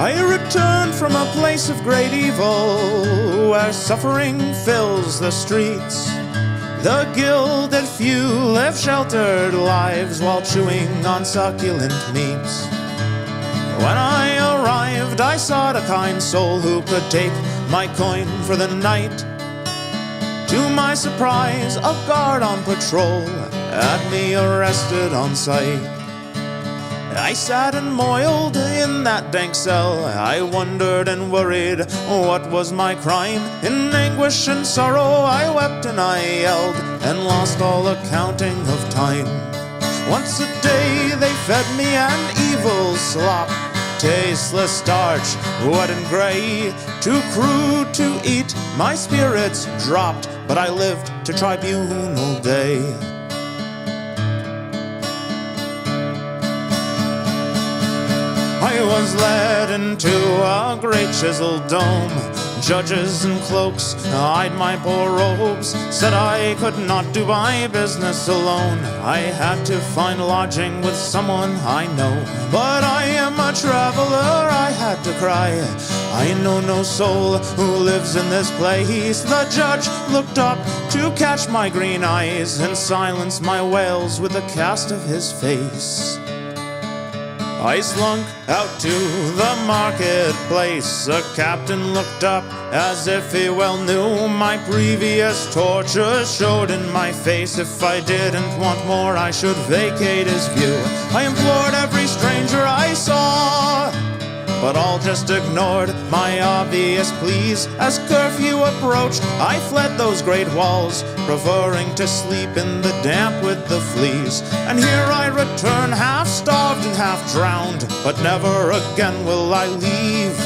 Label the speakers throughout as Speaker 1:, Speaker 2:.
Speaker 1: I return from a place of great evil, where suffering fills the streets. The gilded few live sheltered lives while chewing on succulent meats. When I arrived, I sought a kind soul who could take my coin for the night. To my surprise, a guard on patrol had me arrested on sight. I sat and moiled in that dank cell. I wondered and worried, what was my crime? In anguish and sorrow I wept and I yelled, and lost all accounting of time. Once a day they fed me an evil slop, tasteless starch, wet and gray. Too crude to eat, my spirits dropped, but I lived to tribunal day. I was led into a great chiseled dome. Judges in cloaks eyed my poor robes, said I could not do my business alone. I had to find lodging with someone I know. But I am a traveler, I had to cry. I know no soul who lives in this place. The judge looked up to catch my green eyes and silence my wails with a cast of his face. I slunk out to the marketplace. A captain looked up as if he well knew my previous tortures showed in my face. If I didn't want more, I should vacate his view. I implored every stranger I saw, but all just ignored my obvious pleas. As curfew approached, I fled those great walls, preferring to sleep in the damp with the fleas. And here I return, half starved and half drowned, but never again will I leave.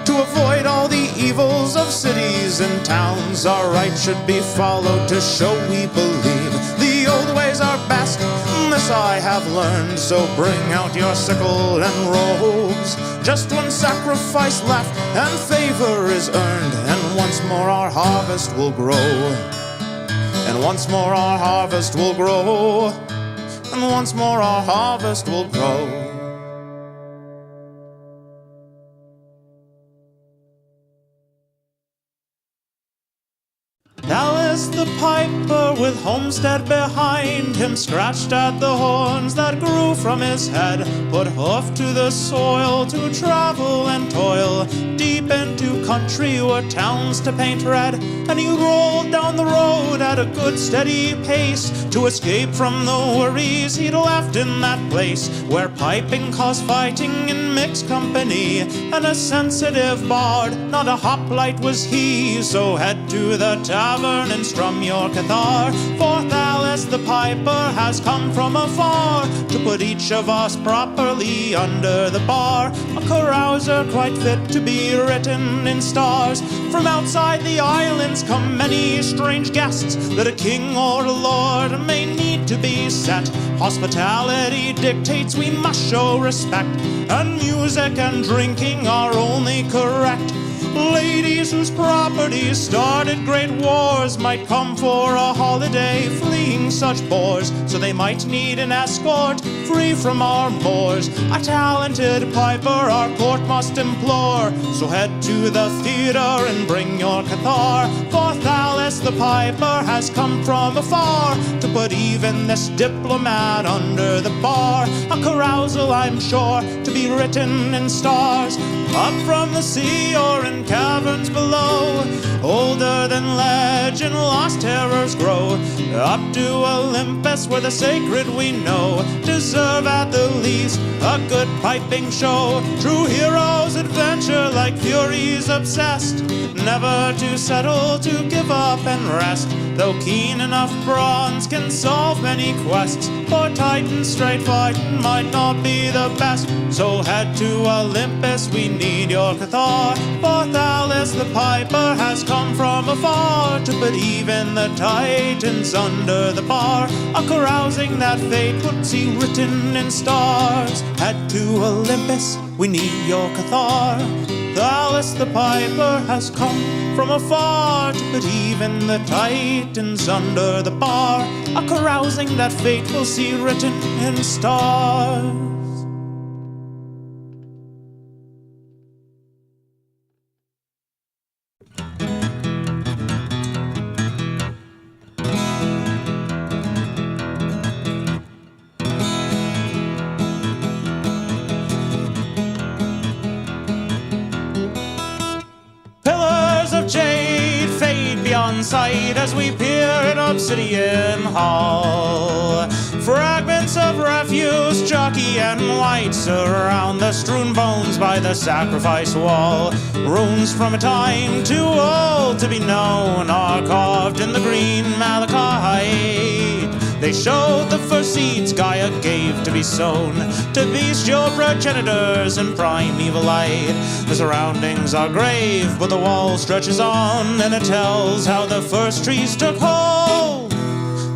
Speaker 1: To avoid all the evils of cities and towns, our right should be followed to show we believe. The old ways are best, this I have learned, so bring out your sickle and robes. Just one sacrifice left and favor is earned, and once more our harvest will grow. And once more our harvest will grow. And once more our harvest will grow. Dallas the piper with Homestead behind him scratched at the horns that grew from his head, put hoof to the soil to travel and toil deep into country where towns to paint red. And he rolled down the road at a good steady pace to escape from the worries he'd left in that place where piping caused fighting in mixed company, and a sensitive bard, not a hoplite was he. So head to the tavern and strum your cathar, for Dallas the piper has come from afar to put each of us properly under the bar. A carouser quite fit to be written in stars. From outside the islands come many strange guests that a king or a lord may need to be set. Hospitality dictates we must show respect, and music and drinking are only correct. Ladies whose properties started great wars might come for a holiday, fleeing such bores, so they might need an escort free from our moors. A talented piper our court must implore, so head to the theater and bring your cathar, for Dallas the piper has come from afar to put even this diplomat under the bar. A carousal, I'm sure, to be written in stars, up from the sea or in caverns below, older than legend, lost terrors grow, up to Olympus where the sacred we know deserve at the least a good piping show. True heroes adventure like furies obsessed, never to settle, to give up and rest, though keen enough bronze can solve many quests, for Titan straight fighting might not be the best. So head to Olympus, we need your cathar, for Dallas the piper has come from afar to put even the Titans under the bar. A carousing that fate would see written in stars. Head to Olympus, we need your cathar. Dallas the piper has come from afar to put even the Titans under the bar. A carousing that fate will see written in stars. in sight as we peer in Obsidian Hall. Fragments of refuse, chalky and white, surround the strewn bones by the sacrifice wall. Runes from a time too old to be known are carved in the green malachite. They showed the first seeds Gaia gave to be sown, to bestial progenitors in primeval light. The surroundings are grave, but the wall stretches on, and it tells how the first trees took hold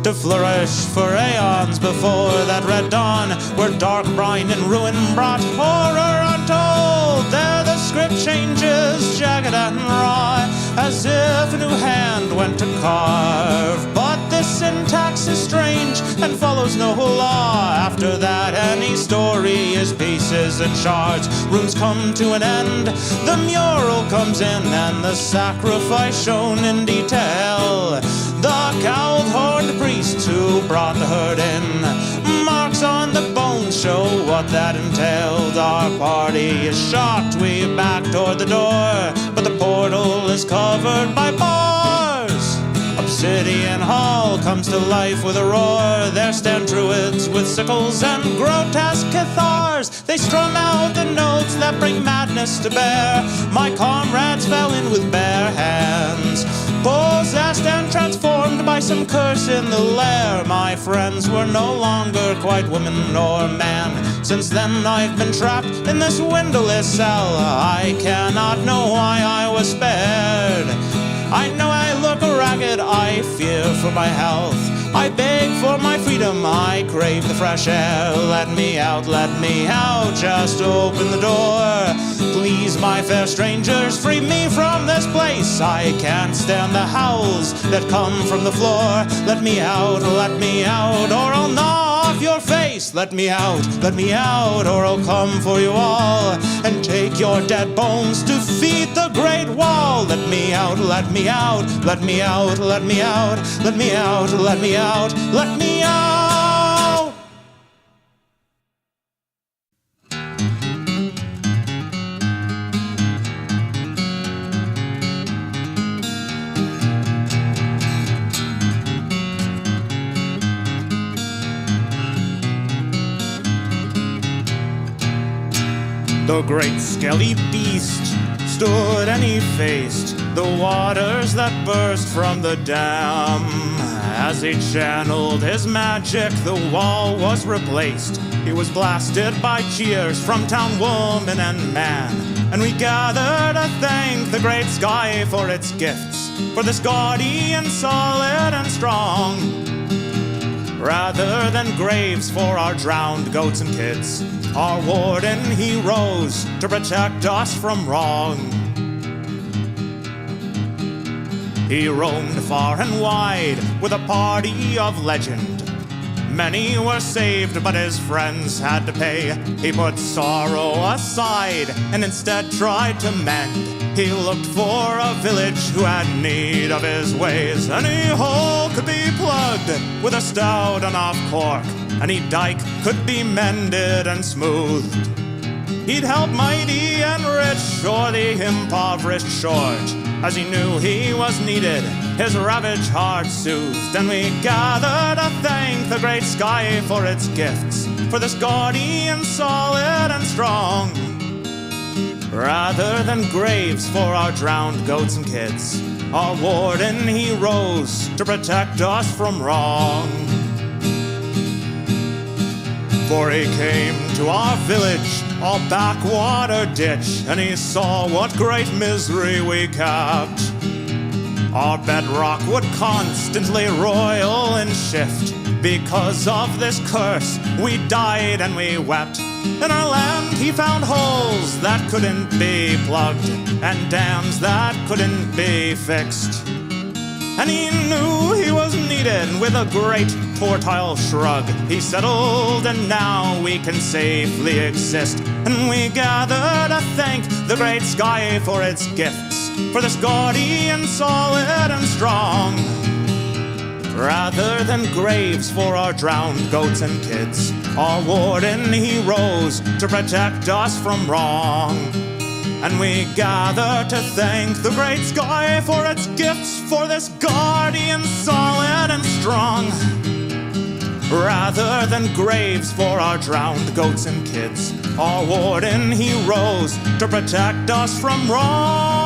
Speaker 1: to flourish for aeons before that red dawn, where dark brine and ruin brought horror untold. There the script changes, jagged and raw, as if a new hand went to carve. But this syntax is strange and follows no law. After that, any story is pieces and shards. Runes come to an end, the mural comes in, and the sacrifice shown in detail. The cowled-horned priest who brought the herd in, marks on the bones show what that entailed. Our party is shocked, we back toward the door, but the portal is covered by bars. Obsidian Hall comes to life with a roar. There stand druids with sickles and grotesque cathars. They strum out the notes that bring madness to bear. My comrades fell in with bare hands, possessed and transformed by some curse in the lair. My friends were no longer quite woman or man. Since then I've been trapped in this windowless cell. I cannot know why I was spared. I know I look ragged, I fear for my health. I beg for my freedom, I crave the fresh air. Let me out, just open the door. Please, my fair strangers, free me from this place. I can't stand the howls that come from the floor. Let me out, or I'll gnaw off your face. Let me out, or I'll come for you all, and take your dead bones to feed the great wall. Let me out, let me out, let me out, let me out, let me out, let me out, let me out. The great skelly beast stood and he faced the waters that burst from the dam. As he channeled his magic, the wall was replaced. He was blasted by cheers from town woman and man. And we gathered to thank the great sky for its gifts, for this guardian solid and strong, rather than graves for our drowned goats and kids. Our warden, he rose to protect us from wrong. He roamed far and wide with a party of legend. Many were saved, but his friends had to pay. He put sorrow aside and instead tried to mend. He looked for a village who had need of his ways. Any hole could be plugged with a stout enough cork. Any dike could be mended and smoothed. He'd help mighty and rich or the impoverished short. As he knew he was needed, his ravaged heart soothed. And we gathered to thank the great sky for its gifts, for this guardian solid and strong, rather than graves for our drowned goats and kids. Our warden, he rose to protect us from wrong. For he came to our village, our backwater ditch, and he saw what great misery we kept. Our bedrock would constantly roil and shift. Because of this curse, we died and we wept. In our land he found holes that couldn't be plugged, and dams that couldn't be fixed. And he knew he was needed. With a great tortile shrug, he settled, and now we can safely exist. And we gather to thank the great sky for its gifts, for this guardian solid and strong, rather than graves for our drowned goats and kids. Our warden, he rose to protect us from wrong. And we gather to thank the great sky for its gifts, for this guardian solid and strong, rather than graves for our drowned goats and kids. Our warden, he rose to protect us from wrong.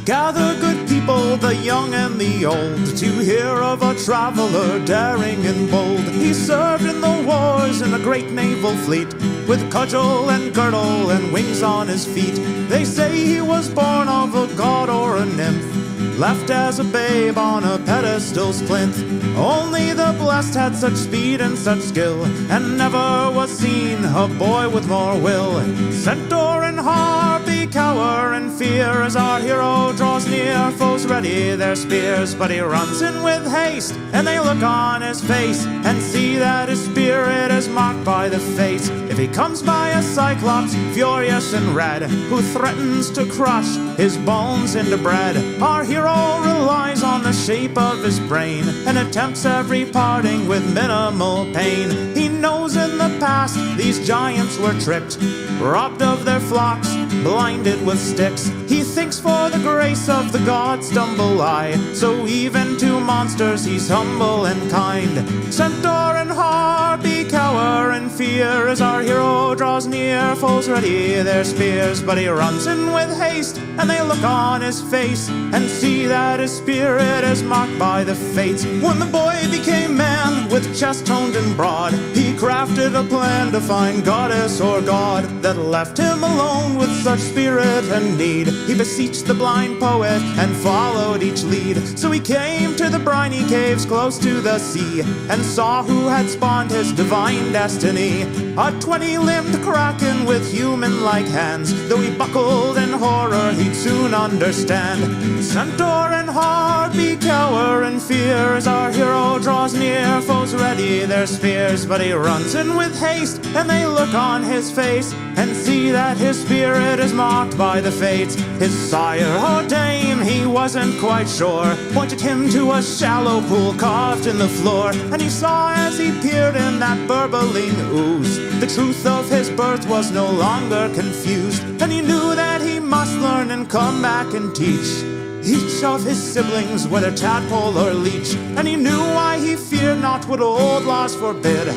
Speaker 1: Gather, good people, the young and the old, to hear of a traveler daring and bold. He served in the wars in a great naval fleet, with cudgel and girdle and wings on his feet. They say he was born of a god or a nymph, left as a babe on a pedestal's plinth. Only the blessed had such speed and such skill, and never was seen a boy with more will. Centaur and harpy cower in fear as our hero draws near. Foes ready their spears, but he runs in with haste, and they look on his face and see that his spirit is marked by the fates. If he comes by a cyclops, furious and red, who threatens to crush his bones into bread, our hero relies on the shape of his brain and attempts every parting with minimal pain. He knows in the past these giants were tricked, robbed of their flocks, blinded with sticks. He thinks for the grace of the gods stumble I, so even to monsters he's humble and kind. Centaur and harpy cower in fear as our hero draws near. Foes ready their spears, but he runs in with haste, and they look on his face and see that his spirit is marked by the fates. When the boy became man, with chest toned and broad, he crafted a plan to find goddess or god that left him alone with such spirit and need. He beseeched the blind poet and followed each lead. So he came to the briny caves close to the sea, and saw who had spawned his divine destiny. A 20-limbed kraken with human-like hands. Though he buckled in horror, he'd soon understand. Centaur and harpy cower in fear as our hero draws near. Foes ready their spears, but he runs in with haste, and they look on his face and see that his spirit is marked by the fates. His sire or dame, he wasn't quite sure, pointed him to a shallow pool carved in the floor, and he saw as he peered in that burbling ooze, the truth of his birth was no longer confused, and he knew that he must learn and come back and teach each of his siblings, whether tadpole or leech. And he knew why he feared not what old laws forbid.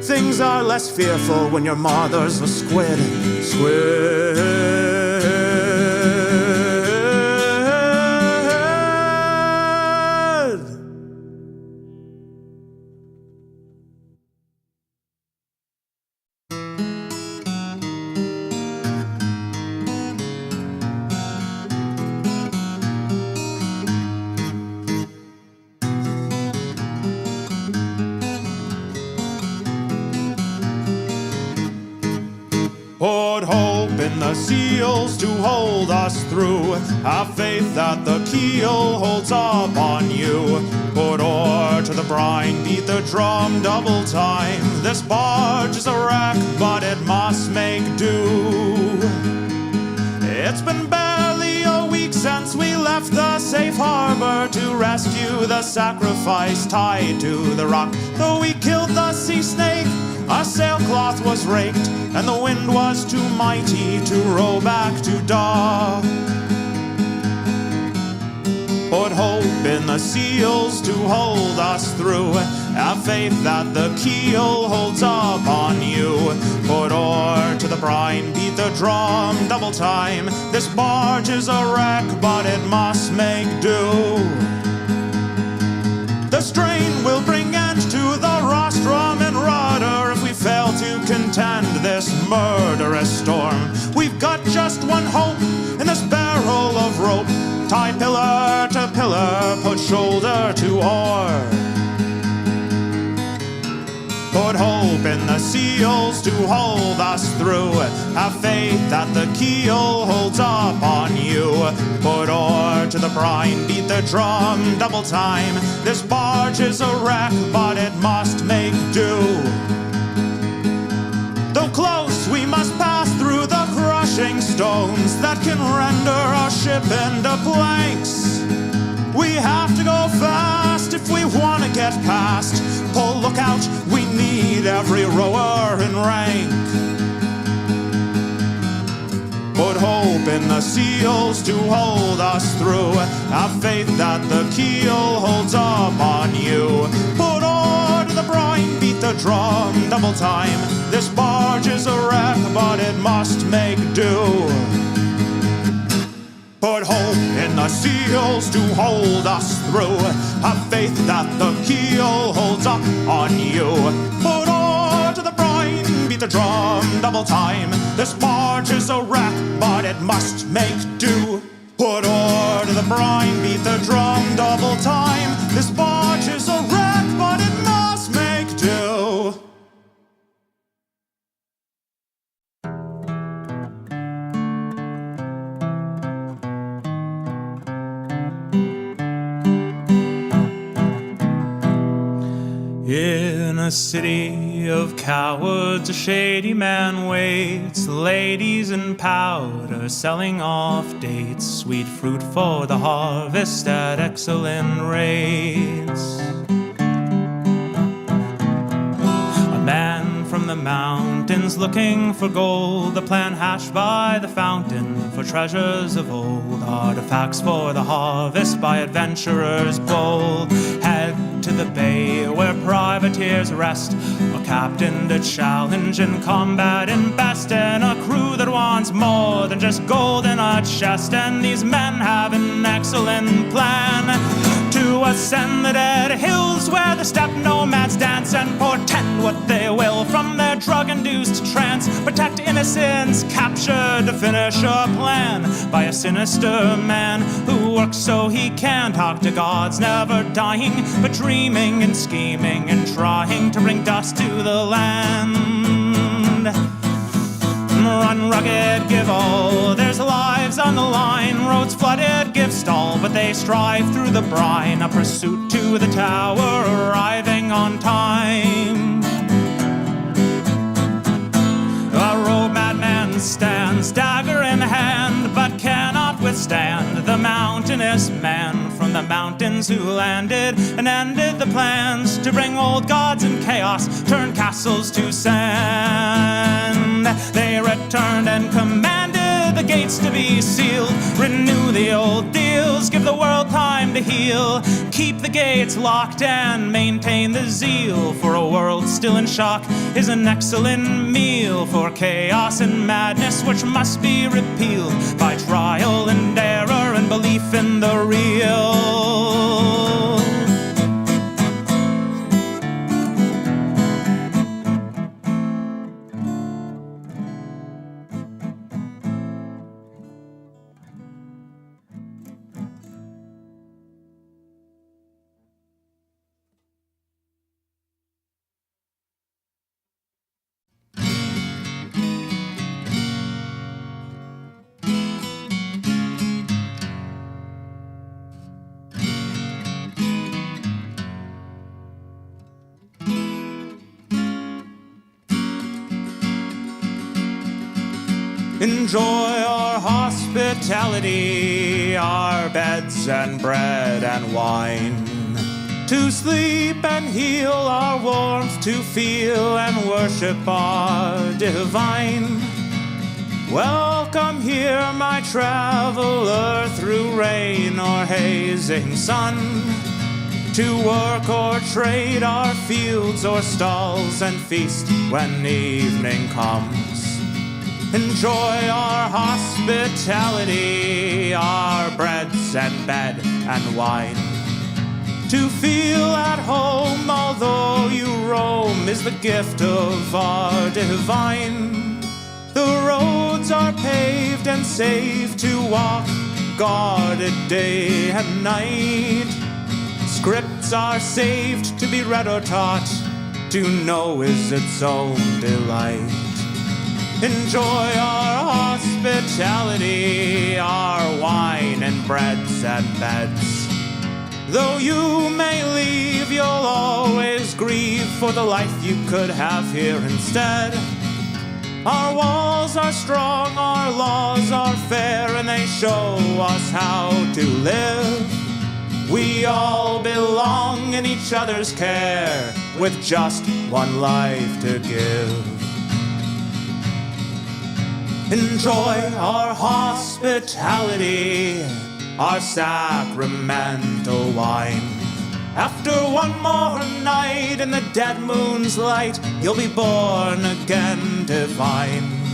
Speaker 1: Things are less fearful when your mother's a squid. Squid. Put hope in the seals to hold us through. Have faith that the keel holds up on you. Put oar to the brine, beat the drum double time. This barge is a wreck, but it must make do. It's been barely a week since we left the safe harbor to rescue the sacrifice tied to the rock. Though we killed the sea snake, our sailcloth was raked, and the wind was too mighty to row back to dock. Put hope in the seals to hold us through. Have faith that the keel holds up on you. Put oar to the brine, beat the drum double time. This barge is a wreck, but it must make do. The strain will bring end to the rostrum and rudder if we fail to contend this murderous storm. We've got just one hope in this barrel of rope. Tie pillar to pillar, put shoulder to oar. Put hope in the sea seals to hold us through. Have faith that the keel holds up on you. Put oar to the brine, beat the drum double time. This barge is a wreck, but it must make do. Though close, we must pass through the crushing stones that can render our ship into planks. We have to go fast if we want to get past. Pull, look out, we need every rower in rank. Put hope in the seals to hold us through. Have faith that the keel holds up on you. Put oar to the brine, beat the drum double time. This barge is a wreck, but it must make do. Put hope in the seals to hold us through. Have faith that the keel holds up on you. Put oar to the brine, beat the drum double time. This barge is a wreck, but it must make do. Put oar to the brine, beat the drum double time. This barge is a wreck, but it must make do. In a city of cowards, a shady man waits. Ladies in powder selling off dates. Sweet fruit for the harvest at excellent rates. A man from the mountains looking for gold. The plan hashed by the fountain for treasures of old. Artifacts for the harvest by adventurers bold. Head to the bay where privateers rest, a captain to challenge in combat and best, and a crew that wants more than just gold in a chest. And these men have an excellent plan to ascend the dead hills where the steppe nomads dance, and portend what they will from their drug-induced trance. Protect innocents captured to finish a plan by a sinister man who works so he can talk to gods, never dying, but dreaming and scheming and trying to bring dust to the land. Run rugged, give all, there's lives on the line. Roads flooded, give stall, but they strive through the brine. A pursuit to the tower, arriving on time. A road madman stands, dagger in hand, but cannot withstand the mountainous man from the mountains who landed and ended the plans to bring old gods and chaos, turn castles to sand. They returned and commanded the gates to be sealed. Renew the old deals, give the world time to heal. Keep the gates locked and maintain the zeal, for a world still in shock is an excellent meal. For chaos and madness which must be repealed by trial and error and belief in the real. Enjoy our hospitality, our beds and bread and wine. To sleep and heal our warmth, to feel and worship our divine. Welcome here, my traveler, through rain or hazing sun. To work or trade our fields or stalls, and feast when evening comes. Enjoy our hospitality, our breads and bed and wine. To feel at home, although you roam, is the gift of our divine. The roads are paved and safe to walk, guarded day and night. Scripts are saved to be read or taught, to know is its own delight. Enjoy our hospitality, our wine and breads and beds. Though you may leave, you'll always grieve for the life you could have here instead. Our walls are strong, our laws are fair, and they show us how to live. We all belong in each other's care, with just one life to give. Enjoy our hospitality, our sacramental wine. After one more night in the dead moon's light, you'll be born again divine.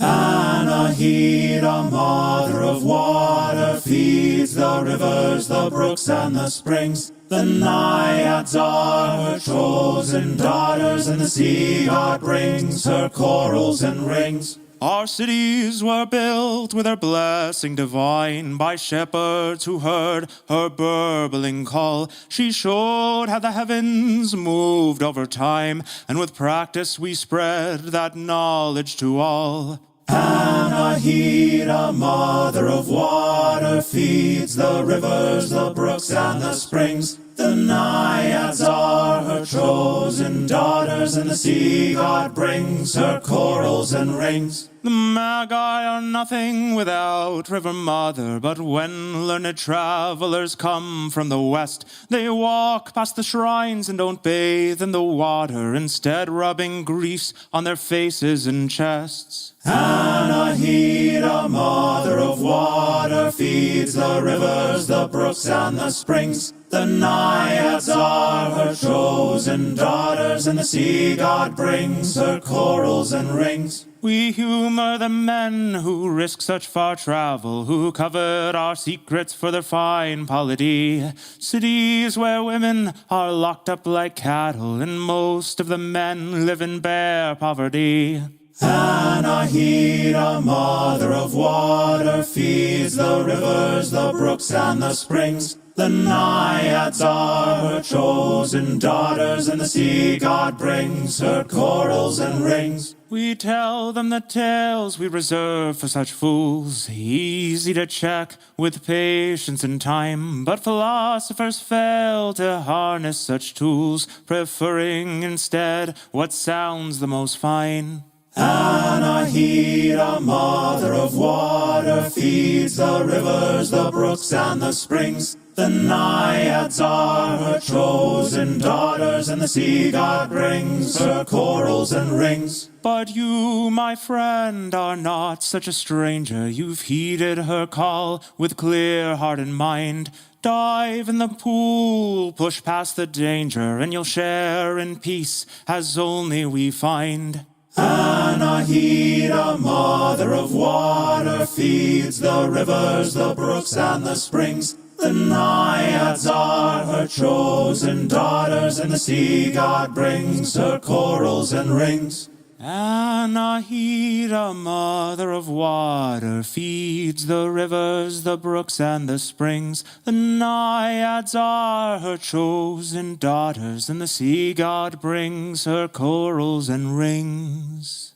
Speaker 1: Anahita, mother of water, feeds the rivers, the brooks, and the springs. The naiads are her chosen daughters, and the sea god brings her corals and rings. Our cities were built with her blessing divine by shepherds who heard her burbling call. She showed how the heavens moved over time, and with practice we spread that knowledge to all. Anahita, mother of water, feeds the rivers, the brooks, and the springs. The naiads are her chosen daughters, and the sea god brings her corals and rings. The magi are nothing without River Mother, but when learned travelers come from the west, they walk past the shrines and don't bathe in the water, instead rubbing griefs on their faces and chests. Anahita, mother of water, feeds the rivers, the brooks, and the springs. The naiads are her chosen daughters, and the sea god brings her corals and rings. We humor the men who risk such far travel, who covet our secrets for their fine polity. Cities where women are locked up like cattle, and most of the men live in bare poverty. Anahita, mother of water, feeds the rivers, the brooks, and the springs. The naiads are her chosen daughters, and the sea god brings her corals and rings. We tell them the tales we reserve for such fools, easy to check with patience and time, but philosophers fail to harness such tools, preferring instead what sounds the most fine. Anahita, mother of water, feeds the rivers, the brooks, and the springs. The naiads are her chosen daughters, and the sea god brings her corals and rings. But you, my friend, are not such a stranger. You've heeded her call with clear heart and mind. Dive in the pool, push past the danger, and you'll share in peace as only we find. Anahita, mother of water, feeds the rivers, the brooks, and the springs. The naiads are her chosen daughters, and the sea god brings her corals and rings. Anahita, mother of water, feeds the rivers, the brooks, and the springs. The naiads are her chosen daughters, and the sea god brings her corals and rings.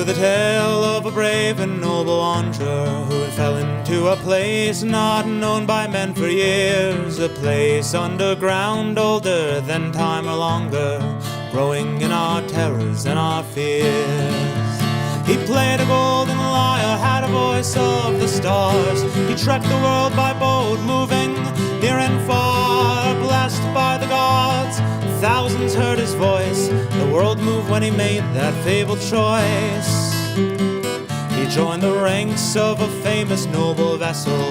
Speaker 1: The tale of a brave and noble wanderer who fell into a place not known by men for years, a place underground, older than time or longer, growing in our terrors and our fears. He played a golden lyre, had a voice of the stars. He trekked the world by boat, moving near and far, blessed by the gods, Thousands heard his voice, the world moved when he made that fabled choice. He joined the ranks of a famous noble vessel,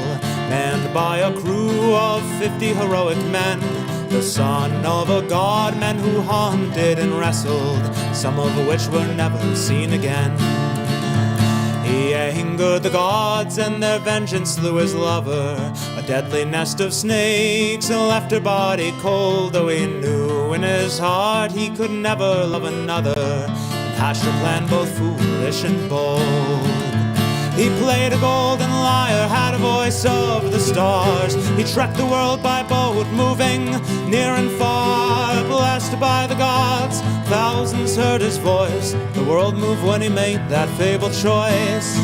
Speaker 1: manned by a crew of 50 heroic men, the son of a god, men who hunted and wrestled, some of which were never seen again. He angered the gods, and their vengeance slew his lover. A deadly nest of snakes left her body cold, though he knew in his heart he could never love another, and hatched a plan both foolish and bold. He played a golden lyre, had a voice of the stars. He trekked the world by boat, moving near and far, blessed by the gods. Thousands heard his voice, the world moved when he made that fabled choice.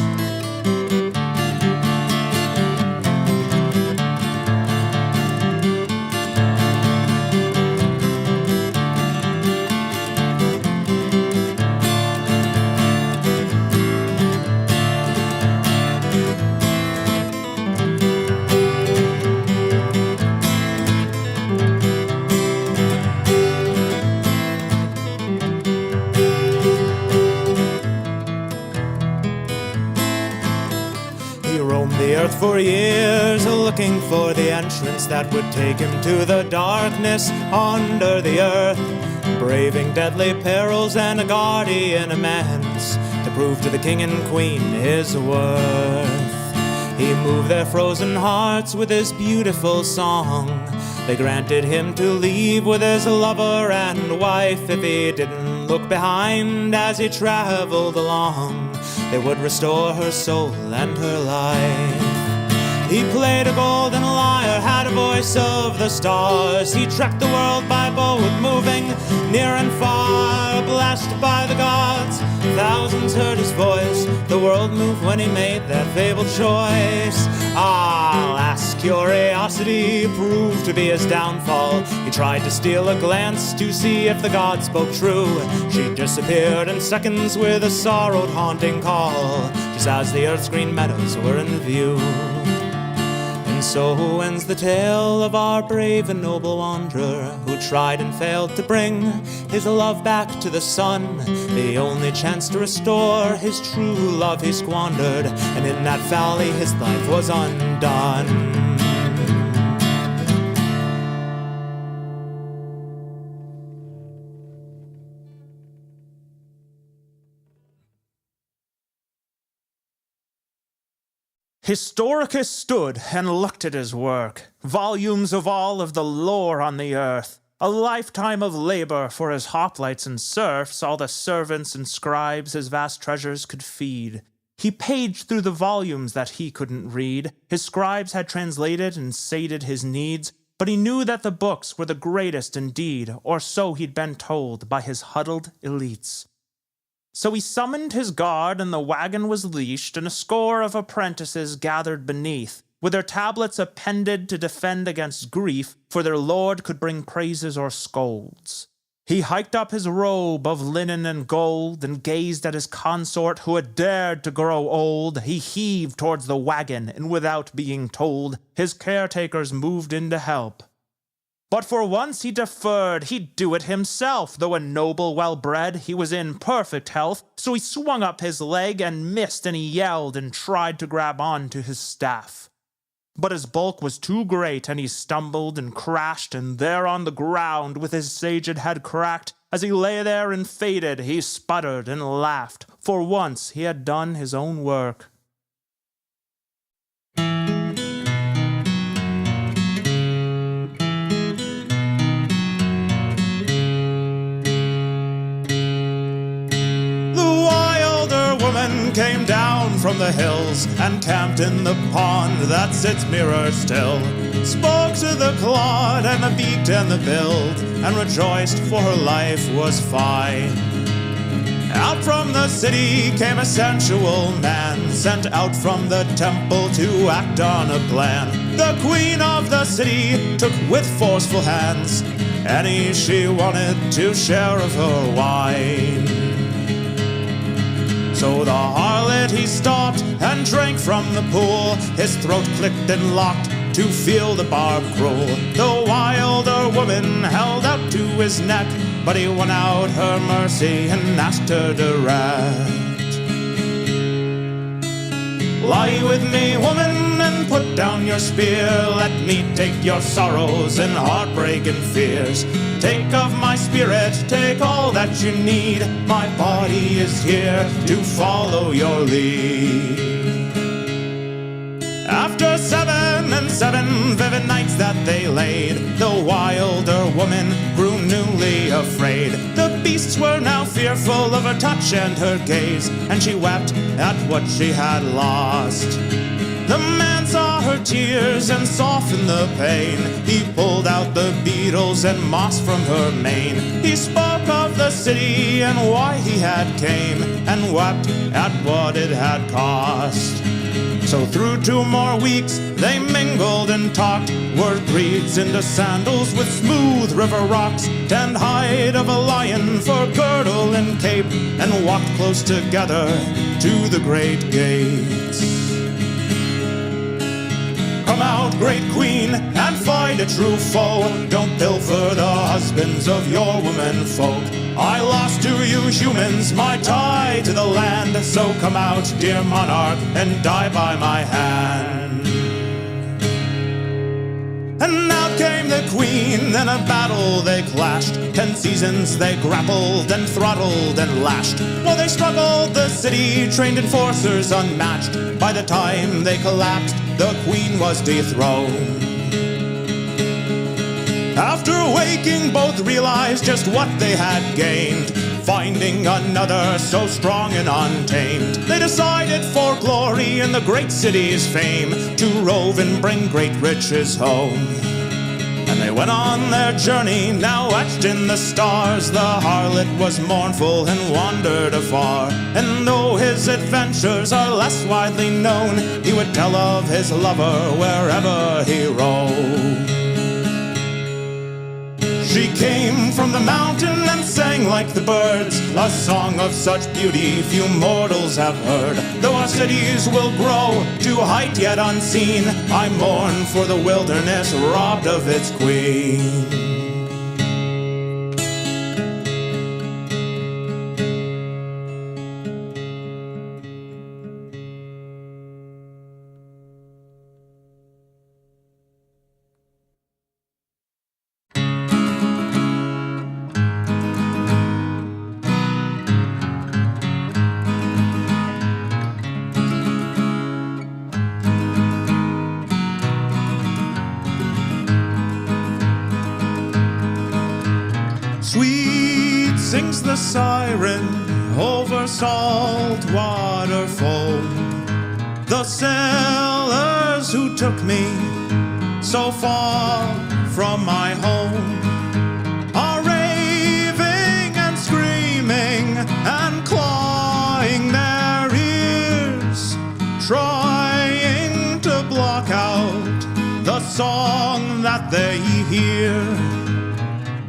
Speaker 1: For years, looking for the entrance that would take him to the darkness under the earth, braving deadly perils and a guardian immense to prove to the king and queen his worth. He moved their frozen hearts with his beautiful song. They granted him to leave with his lover and wife if he didn't look behind as he traveled along. They would restore her soul and her life. He played a golden lyre, had a voice of the stars. He trekked the world by boat, moving near and far, blessed by the gods. Thousands heard his voice, the world moved when he made that fabled choice. Alas, curiosity proved to be his downfall. He tried to steal a glance to see if the god spoke true. She disappeared in seconds with a sorrowed haunting call, just as the earth's green meadows were in view. And so ends the tale of our brave and noble wanderer, who tried and failed to bring his love back to the sun. The only chance to restore his true love he squandered, and in that valley his life was undone.
Speaker 2: Historicus stood and looked at his work, volumes of all of the lore on the earth, a lifetime of labor for his hoplites and serfs, all the servants and scribes his vast treasures could feed. He paged through the volumes that he couldn't read. His scribes had translated and sated his needs, but he knew that the books were the greatest indeed, or so he'd been told by his huddled elites. So he summoned his guard, and the wagon was leashed, and a score of apprentices gathered beneath, with their tablets appended to defend against grief, for their lord could bring praises or scolds. He hiked up his robe of linen and gold, and gazed at his consort who had dared to grow old. He heaved towards the wagon, and without being told, his caretakers moved in to help. But for once he deferred, he'd do it himself. Though a noble well-bred, he was in perfect health, so he swung up his leg and missed, and he yelled and tried to grab on to his staff. But his bulk was too great, and he stumbled and crashed, and there on the ground, with his saged head cracked, as he lay there and faded, he sputtered and laughed. For once he had done his own work.
Speaker 1: Came down from the hills and camped in the pond that sits mirror still. Spoke to the clod and the beaked and the billed, and rejoiced for her life was fine. Out from the city came a sensual man, sent out from the temple to act on a plan. The queen of the city took with forceful hands any she wanted to share of her wine. So the harlot he stopped and drank from the pool, his throat clicked and locked to feel the barb cruel. The wilder woman held out to his neck, but he won out her mercy and asked her direct. Lie with me, woman, and put down your spear. Let me take your sorrows and heartbreak and fears. Take of my spirit, take all that you need. My body is here to follow your lead. After 7 and 7 vivid nights that they laid, the wilder woman grew newly afraid. The beasts were now fearful of her touch and her gaze, and she wept at what she had lost. The man saw her tears and softened the pain. He pulled out the beetles and moss from her mane. He spoke of the city and why he had came, and wept at what it had cost. So through 2 more weeks they mingled and talked, wore breeds into sandals with smooth river rocks, tanned hide of a lion for girdle and cape, and walked close together to the great gates. Come out, great queen, and fight a true foe. Don't pilfer the husbands of your women folk. I lost to you humans my tie to the land, so come out, dear monarch, and die by my hand. And out came the queen, in a battle they clashed. 10 seasons they grappled and throttled and lashed. While they struggled, the city trained enforcers unmatched. By the time they collapsed, the queen was dethroned. After waking, both realized just what they had gained. Finding another so strong and untamed, they decided for glory in the great city's fame, to rove and bring great riches home. And they went on their journey, now etched in the stars. The harlot was mournful and wandered afar, and though his adventures are less widely known, he would tell of his lover wherever he roamed. She came from the mountain and sang like the birds, a song of such beauty few mortals have heard. Though our cities will grow to height yet unseen, I mourn for the wilderness robbed of its queen. Sweet sings the siren over salt water foam. The sailors who took me so far from my home are raving and screaming and clawing their ears, trying to block out the song that they hear.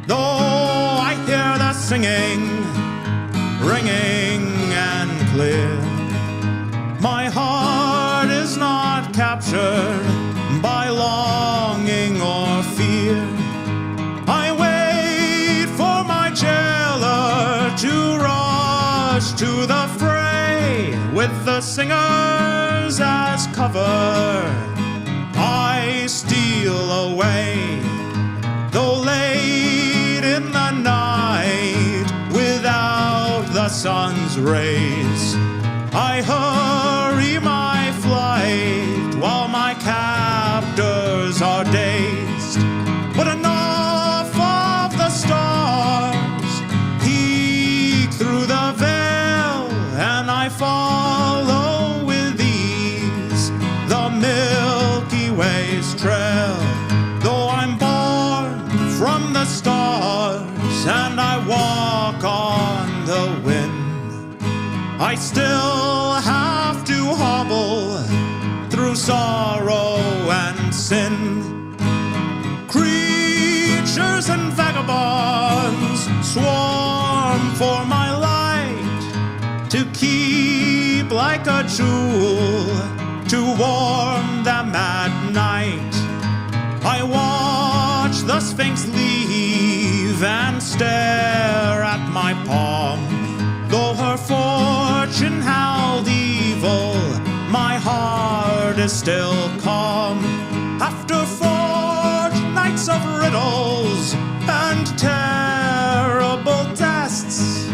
Speaker 1: Though I hear the singing, ringing and clear, my heart is not captured by longing or fear. I wait for my jailer to rush to the fray, with the singers as cover. I steal away, though late in the night, without the sun's rays. I hurry my flight while my captors are dazed. But enough of the stars peek through the veil, and I follow with ease the Milky Way's trail. Though I'm born from the stars and I walk on the wind, I still have to hobble through sorrow and sin. Creatures and vagabonds swarm for my light, to keep like a jewel, to warm them at night. I watch the Sphinx leave and stare at my palm. Though her fortune held evil, my heart is still calm. After fortnights of riddles and terrible tests,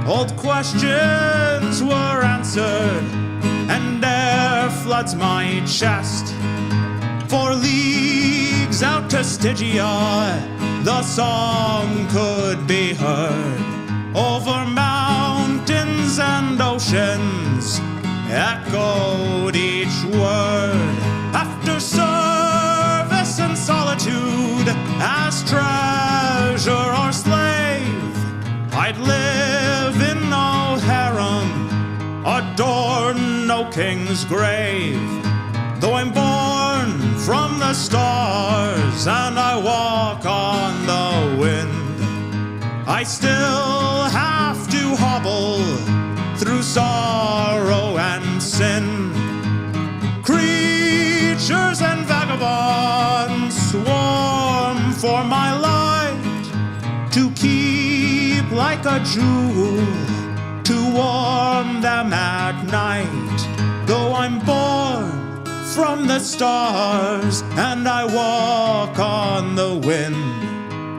Speaker 1: old questions were answered, and air floods my chest. For leagues out to Stygia, the song could be heard. Over mountains and oceans echoed each word. After service and solitude, as treasure or slave, I'd live in no harem, adorn no king's grave. Though I'm born from the stars and I walk on the wind, I still have to hobble through sorrow and sin. Creatures and vagabonds swarm for my light, to keep like a jewel, to warm them at night. Though I'm born from the stars and I walk on the wind,